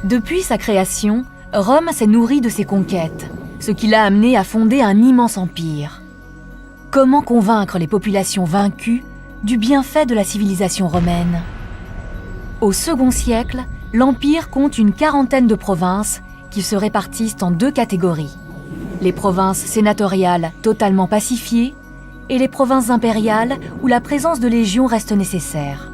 Depuis sa création, Rome s'est nourrie de ses conquêtes, ce qui l'a amené à fonder un immense empire. Comment convaincre les populations vaincues du bienfait de la civilisation romaine? Au second siècle, l'Empire compte une quarantaine de provinces qui se répartissent en deux catégories. Les provinces sénatoriales totalement pacifiées et les provinces impériales où la présence de légions reste nécessaire.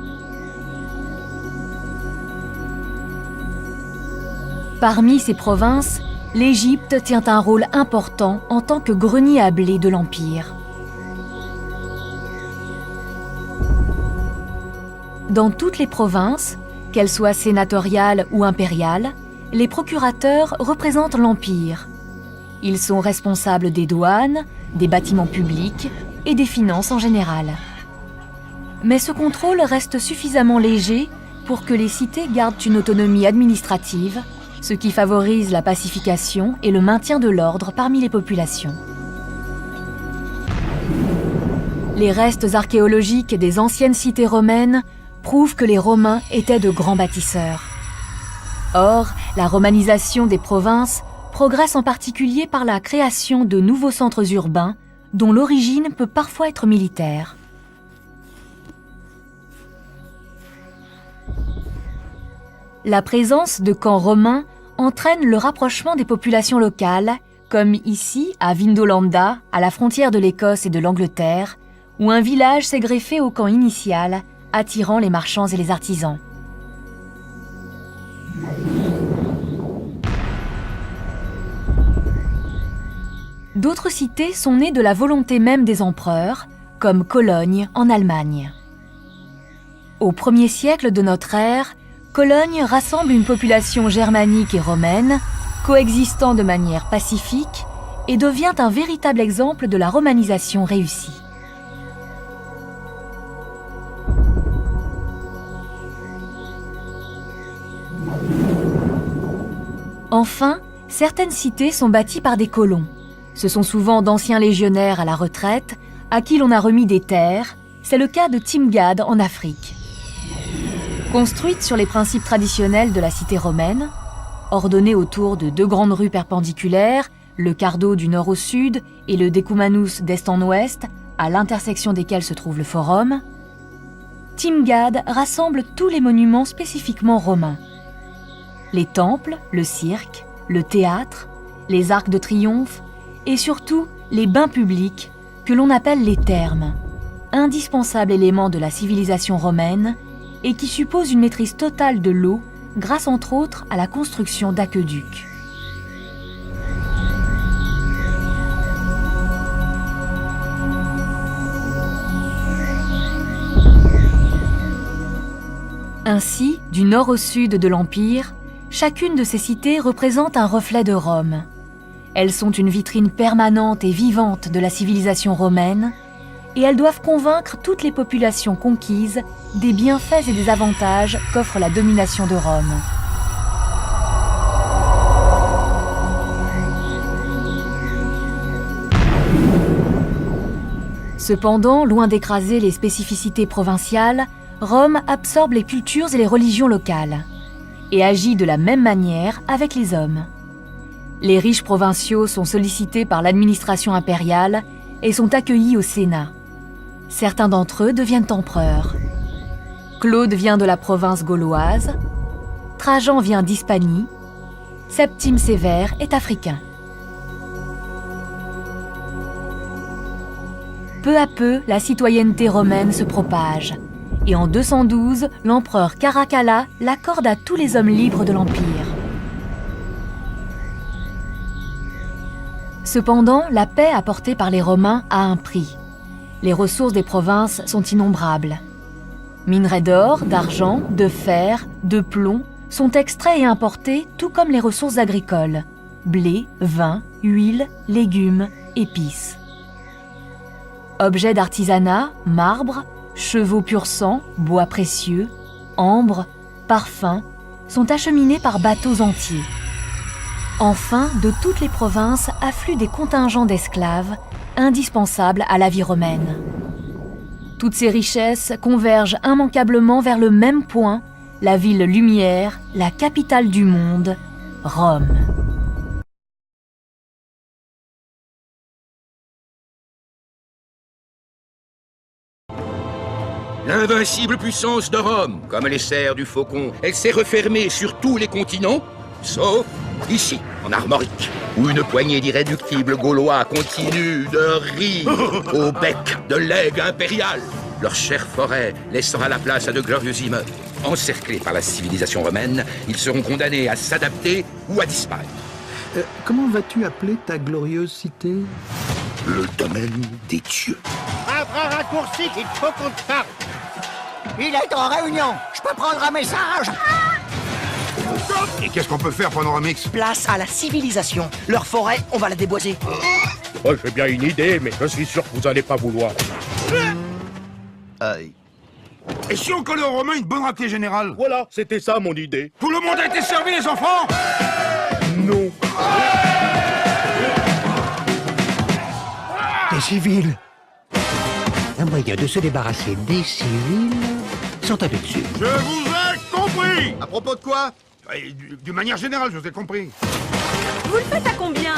Parmi ces provinces, l'Égypte tient un rôle important en tant que grenier à blé de l'Empire. Dans toutes les provinces, qu'elles soient sénatoriales ou impériales, les procurateurs représentent l'Empire. Ils sont responsables des douanes, des bâtiments publics et des finances en général. Mais ce contrôle reste suffisamment léger pour que les cités gardent une autonomie administrative, ce qui favorise la pacification et le maintien de l'ordre parmi les populations. Les restes archéologiques des anciennes cités romaines prouvent que les Romains étaient de grands bâtisseurs. Or, la romanisation des provinces progresse en particulier par la création de nouveaux centres urbains dont l'origine peut parfois être militaire. La présence de camps romains entraîne le rapprochement des populations locales, comme ici à Vindolanda, à la frontière de l'Écosse et de l'Angleterre, où un village s'est greffé au camp initial, attirant les marchands et les artisans. D'autres cités sont nées de la volonté même des empereurs, comme Cologne en Allemagne. Au 1er siècle de notre ère, Cologne rassemble une population germanique et romaine, coexistant de manière pacifique, et devient un véritable exemple de la romanisation réussie. Enfin, certaines cités sont bâties par des colons. Ce sont souvent d'anciens légionnaires à la retraite, à qui l'on a remis des terres. C'est le cas de Timgad en Afrique. Construite sur les principes traditionnels de la cité romaine, ordonnée autour de deux grandes rues perpendiculaires, le Cardo du nord au sud et le Decumanus d'est en ouest, à l'intersection desquels se trouve le Forum, Timgad rassemble tous les monuments spécifiquement romains. Les temples, le cirque, le théâtre, les arcs de triomphe et surtout les bains publics que l'on appelle les thermes, indispensable élément de la civilisation romaine et qui suppose une maîtrise totale de l'eau grâce entre autres à la construction d'aqueducs. Ainsi, du nord au sud de l'Empire, chacune de ces cités représente un reflet de Rome. Elles sont une vitrine permanente et vivante de la civilisation romaine et elles doivent convaincre toutes les populations conquises des bienfaits et des avantages qu'offre la domination de Rome. Cependant, loin d'écraser les spécificités provinciales, Rome absorbe les cultures et les religions locales et agit de la même manière avec les hommes. Les riches provinciaux sont sollicités par l'administration impériale et sont accueillis au Sénat. Certains d'entre eux deviennent empereurs. Claude vient de la province gauloise, Trajan vient d'Hispanie, Septime Sévère est africain. Peu à peu, la citoyenneté romaine se propage. Et en 212, l'empereur Caracalla l'accorde à tous les hommes libres de l'Empire. Cependant, la paix apportée par les Romains a un prix. Les ressources des provinces sont innombrables. Minerais d'or, d'argent, de fer, de plomb sont extraits et importés, tout comme les ressources agricoles. Blé, vin, huile, légumes, épices. Objets d'artisanat, marbre, chevaux pur sang, bois précieux, ambre, parfums sont acheminés par bateaux entiers. Enfin, de toutes les provinces affluent des contingents d'esclaves, indispensables à la vie romaine. Toutes ces richesses convergent immanquablement vers le même point, la ville lumière, la capitale du monde, Rome. L'invincible puissance de Rome, comme les serres du faucon, elle s'est refermée sur tous les continents, sauf ici, en Armorique, où une poignée d'irréductibles Gaulois continue de rire au bec de l'aigle impérial, leur chère forêt laissera la place à de glorieux immeubles. Encerclés par la civilisation romaine, ils seront condamnés à s'adapter ou à disparaître. Comment vas-tu appeler ta glorieuse cité? Le domaine des dieux. Un bras raccourci, il faut qu'on te parle. Il est en réunion. Je peux prendre un message? Et qu'est-ce qu'on peut faire pendant un mix? Place à la civilisation. Leur forêt, on va la déboiser. Moi, j'ai bien une idée, mais je suis sûr que vous n'allez pas vouloir. Et si on collait aux Romains une bonne raclée générale? Voilà, c'était ça mon idée. Tout le monde a été servi, les enfants? Non. Des civils. Un moyen de se débarrasser des civils sans taper dessus. Je vous ai compris! À propos de quoi? D'une manière générale, je vous ai compris. Vous le faites à combien?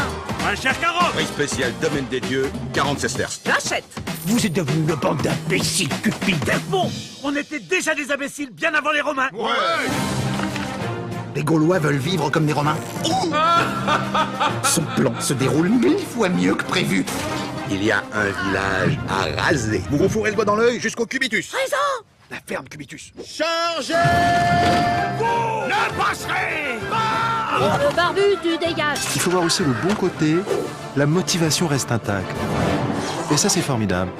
Un cher carotte. Prix spécial domaine des dieux, 40 sesterces. J'achète. Vous êtes devenus une bande d'imbéciles cupides. Bon, on était déjà des imbéciles bien avant les Romains. Ouais! Les Gaulois veulent vivre comme des Romains. Son plan se déroule 1000 fois mieux que prévu. Il y a un village à raser. Vous vous fourrez le doigt dans l'œil jusqu'au Cubitus. Raison. La ferme Cubitus. Chargez! Ne passerez pas! Le barbu, tu dégages. Il faut voir aussi le bon côté, la motivation reste intacte. Et ça, c'est formidable.